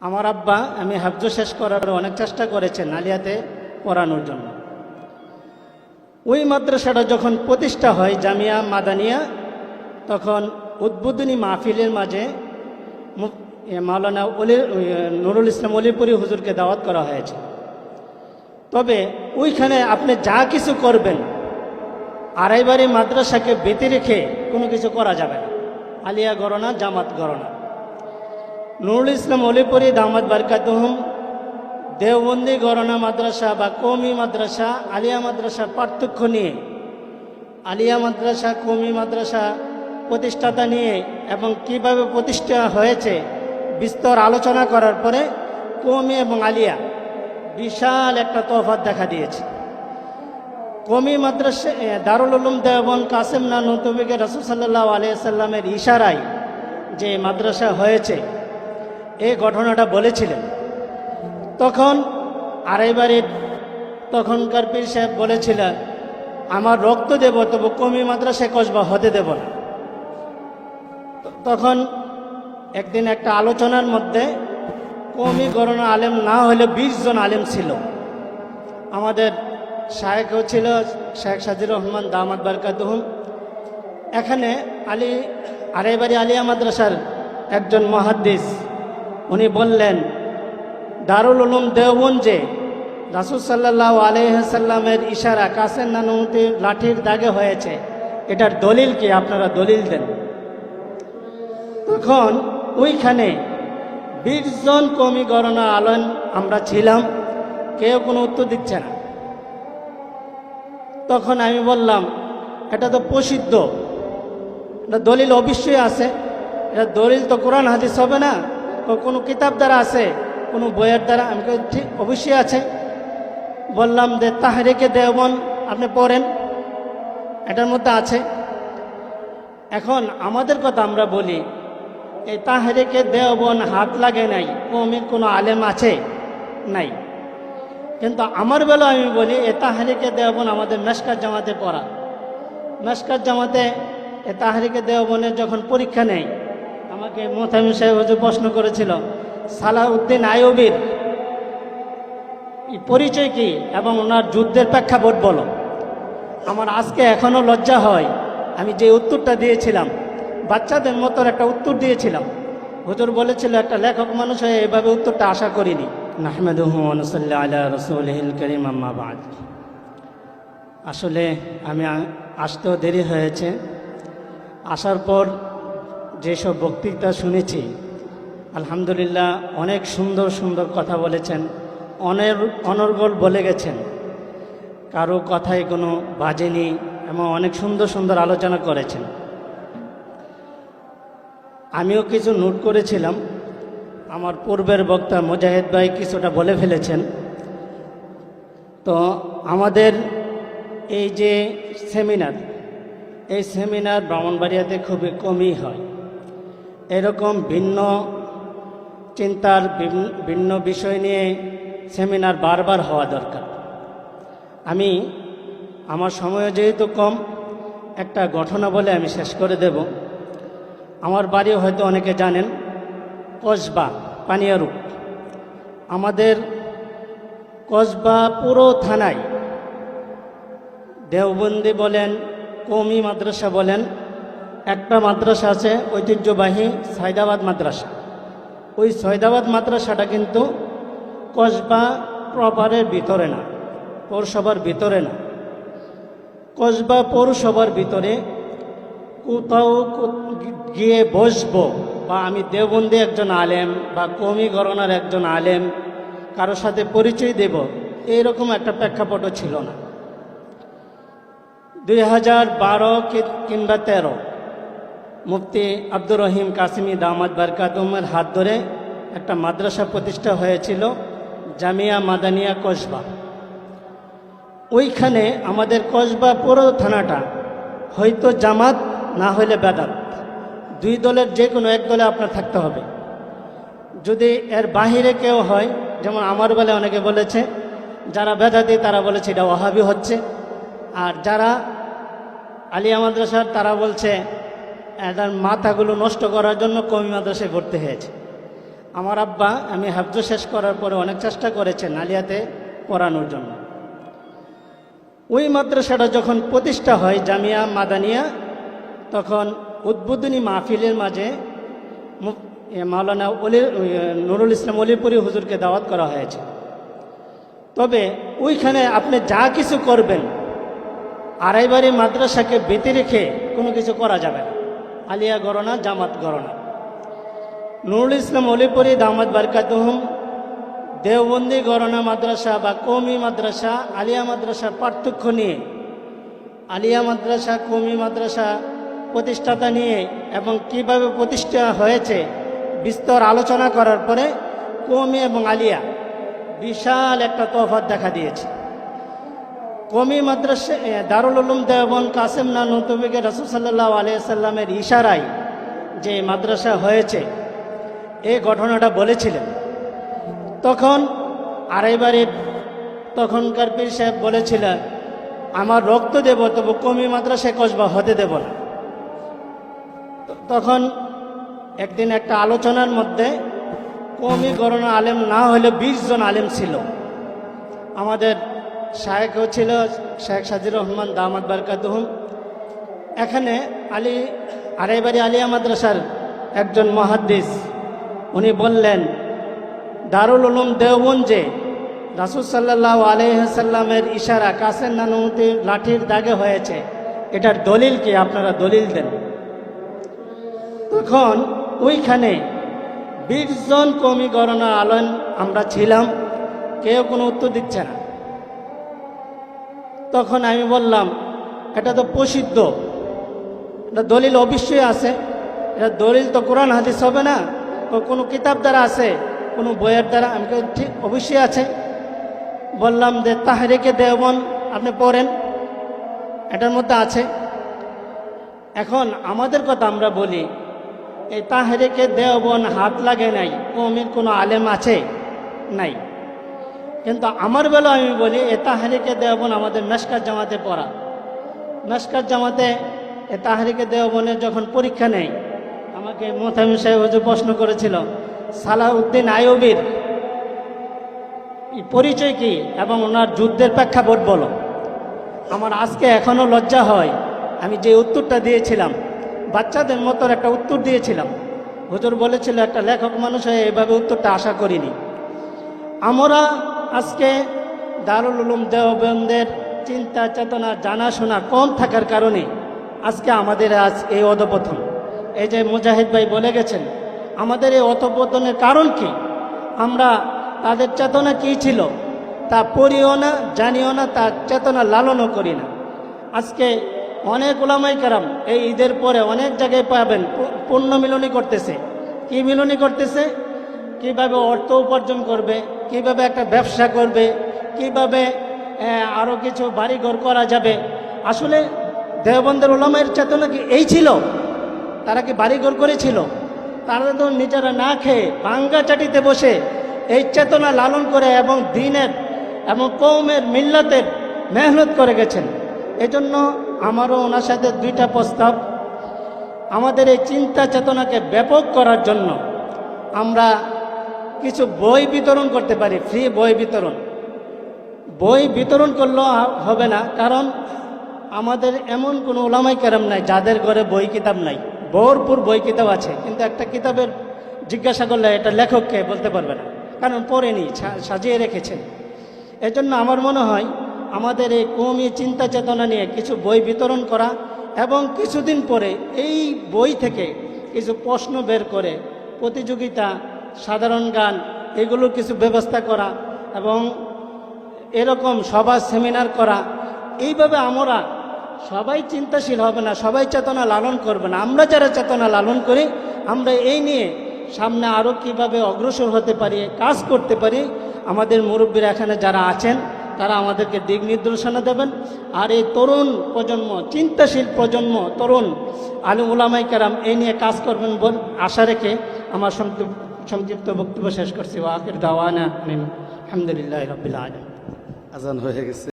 আমার আব্বা আমি হাফজ শেষ করার অনেক চেষ্টা করেছেন আলিয়াতে পড়ানোর জন্য। ওই মাদ্রাসাটা যখন প্রতিষ্ঠা হয় জামিয়া মাদানিয়া, তখন উদ্বোধনী মাহফিলের মাঝে মাওলানা নুরুল ইসলাম অলিপুরি হুজুরকে দাওয়াত করা হয়েছে। তবে ওইখানে আপনি যা কিছু করবেন, আড়াইবাড়ি মাদ্রাসাকে বেঁধে রেখে কোনো কিছু করা যাবে না। আলিয়া গণনা, জামাত গণনা। নুরুল ইসলাম অলিপুরি দামাত বারকাতুহুম দেওবন্দি গণনা মাদ্রাসা বা কওমি মাদ্রাসা, আলিয়া মাদ্রাসার পার্থক্য নিয়ে, আলিয়া মাদ্রাসা কওমি মাদ্রাসা প্রতিষ্ঠাতা নিয়ে এবং কিভাবে প্রতিষ্ঠা হয়েছে বিস্তর আলোচনা করার পরে কওমি এবং আলিয়া বিশাল একটা তফাৎ দেখা দিয়েছে। কওমি মাদ্রাসা দারুল উলুম দেওবন্দ কাসেম নানুতুবিকে রাসূল সাল্লাল্লাহু আলাইহি সাল্লামের ইশারায় যে মাদ্রাসা হয়েছে এই ঘটনাটা বলেছিলেন। তখন আড়াইবাড়ির তখনকার পীর সাহেব বলেছিলেন, আমার রক্ত দেব তবু কওমি মাদ্রাসায় কসবা হতে দেব না। তখন একদিন একটা আলোচনার মধ্যে কওমি গণনা আলেম না হলে 20 জন আলেম ছিল। আমাদের শায়েখও ছিল শেখ সাজির রহমান দামাত বারকাতুহুম। এখানে আড়াইবাড়ি আলিয়া মাদ্রাসার একজন মুহাদ্দিস উনি বললেন, দারুল উলুম দেওবন্দ যে রাসূল সাল্লাল্লাহু আলাইহি সাল্লামের ইশারা কাসেম নানুতির লাঠির দাগে হয়েছে, এটার দলিল কি? আপনারা দলিল দেন। তখন ওইখানে 20 জন কওমি গণনা আলেম আমরা ছিলাম, কেউ কোনো উত্তর দিচ্ছে না। তখন আমি বললাম, এটা তো প্রসিদ্ধ, এটা দলিল অবশ্যই আছে, এটা দলিল তো কোরআন হাদিস হবে না, কোনো কিতাব দ্বারা আছে, কোনো বইয়ের দ্বারা? আমি ঠিক অবশ্যই আছে। বললাম যে তাহরিকে দেওবন্দ আপনি পড়েন, এটার মধ্যে আছে। এখন আমাদের কথা আমরা বলি, এই তাহরিকে দেওবন্দ হাত লাগে নাই, কওমি কোনো আলেম আছে নাই। কিন্তু আমার বেলা আমি বলি, এ তাহরিকে দেওবন্দ আমাদের মেশকাত জামাতে পড়া। মেশকাত জামাতে এ তাহরিকে দেওবন্দের যখন পরীক্ষা নেয়, আমাকে মোহতামিম সাহেব হুজুর প্রশ্ন করেছিল, সালাউদ্দিন আইয়ুবীর পরিচয় কি এবং ওনার যুদ্ধের প্রেক্ষাপট বলো। আমার আজকে এখনও লজ্জা হয়, আমি যে উত্তরটা দিয়েছিলাম বাচ্চাদের মতন একটা উত্তর দিয়েছিলাম। হুজুর বলেছিল, একটা লেখক মানুষ হয়ে এভাবে উত্তরটা আশা করিনি। নাহমাদুহু ওয়া নুসাল্লি আলা রাসূলিহিল কারীম, আম্মা বা'দ। আসলে আমি আসতেও দেরি হয়েছে। আসার পর যেসব বক্তৃতা শুনেছি, আলহামদুলিল্লাহ অনেক সুন্দর সুন্দর কথা বলেছেন, অনর্গল বলে গেছেন, কারো কথায় কোনো বাজেনি এবং অনেক সুন্দর সুন্দর আলোচনা করেছেন। আমিও কিছু নোট করেছিলাম, আমার পূর্বের বক্তা মুজাহিদ ভাই কিছুটা বলে ফেলেছেন। তো আমাদের এই যে সেমিনার, এই সেমিনার ব্রাহ্মণবাড়িয়াতে খুবই কমই হয়। এরকম ভিন্ন চিন্তার ভিন্ন বিষয় নিয়ে সেমিনার বারবার হওয়া দরকার। আমি আমার সময় যেহেতু কম, একটা ঘটনা বলে আমি শেষ করে দেব। আমার বাড়ি হয়তো অনেকে জানেন, কসবা পানিয়ারু। আমাদের কসবা পুরো থানায় দেওবন্দি বলেন, কওমি মাদ্রাসা বলেন, একটা মাদ্রাসা আছে ঐতিহ্যবাহী সাইদাবাদ মাদ্রাসা। ওই সাইদাবাদ মাদ্রাসাটা কিন্তু কসবা প্রপারের ভিতরে না, পৌরসভার ভিতরে না। কসবা পৌরসভার ভিতরে কোথাও গিয়ে বসবো বা আমি দেওবন্দি একজন আলেম বা কওমি গণনার একজন আলেম কারোর সাথে পরিচয় দেব, এইরকম একটা প্রেক্ষাপটও ছিল না। 2012 কিংবা 13 মুফতি আব্দুর রহিম কাসিমি দামাত বারকাতুহুমের হাত ধরে একটা মাদ্রাসা প্রতিষ্ঠা হয়েছিল, জামিয়া মাদানিয়া কসবা। ওইখানে আমাদের কসবা পুরো থানাটা হয়তো জামাত না হইলে বেদাত, দুই দলের যে কোনো এক দলে আপনার থাকতে হবে। যদি এর বাহিরে কেউ হয়, যেমন আমার বেলায় অনেকে বলেছে যারা বেদাতি তারা বলেছে এটা ওয়াহাবি হচ্ছে, আর যারা আলিয়া মাদ্রাসার তারা বলছে এটার মাথাগুলো নষ্ট করার জন্য কওমি মাদ্রাসায় ভর্তি হয়েছে। আমার আব্বা আমি হাফজ শেষ করার পরে অনেক চেষ্টা করেছেন আলিয়াতে পড়ানোর জন্য। ওই মাদ্রাসাটা যখন প্রতিষ্ঠা হয় জামিয়া মাদানিয়া, তখন উদ্বোধনী মাহফিলের মাঝে মাওলানা নুরুল ইসলাম অলিপুরি হুজুরকে দাওয়াত করা হয়েছে। তবে ওইখানে আপনি যা কিছু করবেন, আড়াইবাড়ি মাদ্রাসাকে বেঁধে রেখে কোনো কিছু করা যাবে না, আলিয়া গণনা জামাত গণনা। নুরুল ইসলাম অলিপুরি দামাত বারকাতুহুম দেওবন্দি গণনা মাদ্রাসা বা কওমি মাদ্রাসা আলিয়া মাদ্রাসার পার্থক্য নিয়ে, আলিয়া মাদ্রাসা কওমি মাদ্রাসা প্রতিষ্ঠাতা নিয়ে এবং কিভাবে প্রতিষ্ঠা হয়েছে বিস্তর আলোচনা করার পরে কওমি এবং আলিয়া বিশাল একটা তফাৎ দেখা দিয়েছে। কওমি মাদ্রাসা দারুল উলুম দেওবন্দ কাসেম নানুতুবিকে রাসূল সাল্লাল্লাহু আলাইহি সাল্লামের ইশারায় যে মাদ্রাসা হয়েছে এই ঘটনাটা বলেছিলেন। তখন আড়াইবাড়ির তখনকার পীর সাহেব বলেছিলেন, আমার রক্ত দেব তবু কওমি মাদ্রাসায় কসবা হতে দেব না। তখন একদিন একটা আলোচনার মধ্যে কওমি গণনা আলেম না হলে 20 জন আলেম ছিল। আমাদের শায়েখও ছিল শেখ সাজির রহমান দামাত বারকাতুহুম। এখানে আড়াইবাড়ি আলিয়া মাদ্রাসার একজন মুহাদ্দিস উনি বললেন, দারুল উলুম দেওবন্দে রাসূল সাল্লাল্লাহু আলাইহি সাল্লামের ইশারা কাসেম নানুতির লাঠির দাগে হয়েছে, এটার দলিল কি? আপনারা দলিল দেন। তখন ওইখানে 20 জন কওমি গণনা আলেম আমরা ছিলাম, কেউ কোনো উত্তর দিচ্ছে না। তখন আমি বললাম, এটা তো প্রসিদ্ধ, এটা দলিল অবশ্যই আছে, এটা দলিল তো কোরআন হাদিস হবে না, কোনো কিতাব দ্বারা আছে, কোনো বইয়ের দ্বারা? আমি ঠিক অবশ্যই আছে। বললাম যে তাহরিকে দেওবন্দ আপনি পড়েন, এটার মধ্যে আছে। এখন আমাদের কথা আমরা বলি, এই তাহরিকে দেওবন্দ হাত লাগে নাই, কওমির কোনো আলেম আছে নাই। কিন্তু আমার বেলা আমি বলি এ তাহরিকে দেওবন্দ আমাদের মেশকাত জামাতে পড়া। মেশকাত জামাতে এ তাহরিকে দেওবন্দের যখন পরীক্ষা নেই, আমাকে মোহতামিম সাহেব হুজুর প্রশ্ন করেছিল সালাউদ্দিন আইয়ুবীর পরিচয় কি এবং ওনার যুদ্ধের প্রেক্ষাপট বলো। আমার আজকে এখনও লজ্জা হয়, আমি যে উত্তরটা দিয়েছিলাম বাচ্চাদের মতো একটা উত্তর দিয়েছিলাম। হুজুর বলেছিল একটা লেখক মানুষ হয়ে এভাবে উত্তরটা আশা করিনি। আমরা আজকে দারুল উলুম দেওবন্দের চিন্তা চেতনা জানাশোনা কম থাকার কারণে আজকে আমাদের আজ এই অধপতন। এই যে মুজাহিদ ভাই বলে গেছেন, আমাদের এই অধপতনের কারণ কি? আমরা তাদের চেতনা কী ছিল তা পড়িও না, জানিও না, তার চেতনা লালনও করি না। আজকে অনেক উলামায়ে কেরাম এই ঈদের পরে অনেক জায়গায় পাবেন পুণ্য মিলনী করতেছে। কি মিলনী করতেছে? কিভাবে অর্থ উপার্জন করবে, কিভাবে একটা ব্যবসা করবে, কিভাবে আরও কিছু বাড়িঘর করা যাবে। আসলে দেওবন্দের উলামায়ের চেতনা কি এই ছিল? তারা কি বাড়িঘর করেছিল? তারা তো নিজেরা না খেয়ে ভাঙ্গা চাটিতে বসে এই চেতনা লালন করে এবং দ্বীনের এবং কওমের মিল্লাতের মেহনত করে গেছেন। এজন্য আমারও ওনার সাথে 2টা প্রস্তাব। আমাদের এই চিন্তা চেতনাকে ব্যাপক করার জন্য আমরা কিছু বই বিতরণ করতে পারি, ফ্রি বই বিতরণ। বই বিতরণ করলেও হবে না, কারণ আমাদের এমন কোনো উলামায়ে কেরাম নাই যাদের ঘরে বই কিতাব নাই। ভরপুর বই কিতাব আছে, কিন্তু একটা কিতাবের জিজ্ঞাসা করলে এটা লেখককে বলতে পারবে না, কারণ পড়েনি, সাজিয়ে রেখেছেন। এজন্য আমার মনে হয় আমাদের এই কওমি চিন্তা চেতনা নিয়ে কিছু বই বিতরণ করা এবং কিছুদিন পরে এই বই থেকে কিছু প্রশ্ন বের করে প্রতিযোগিতা, সাধারণ গান, এগুলোর কিছু ব্যবস্থা করা এবং এরকম সভা সেমিনার করা। এইভাবে আমরা সবাই চিন্তাশীল হবে না, সবাই চেতনা লালন করবে না। আমরা যারা চেতনা লালন করি, আমরা এই নিয়ে সামনে আরও কিভাবে অগ্রসর হতে পারি, কাজ করতে পারি, আমাদের মুরব্বীরা এখানে যারা আছেন তারা আমাদেরকে দিক নির্দেশনা দেবেন। আর এই তরুণ প্রজন্ম, চিন্তাশীল প্রজন্ম, তরুণ আলিম উলামায়ে কেরাম এই নিয়ে কাজ করবেন বল আশা রেখে আমার সংক্ষিপ্ত বক্তব্য শেষ করছি। ওয়া আখির দাওয়ানা আলহামদুলিল্লাহি রাব্বিল আলামিন। আজান হয়ে গেছে।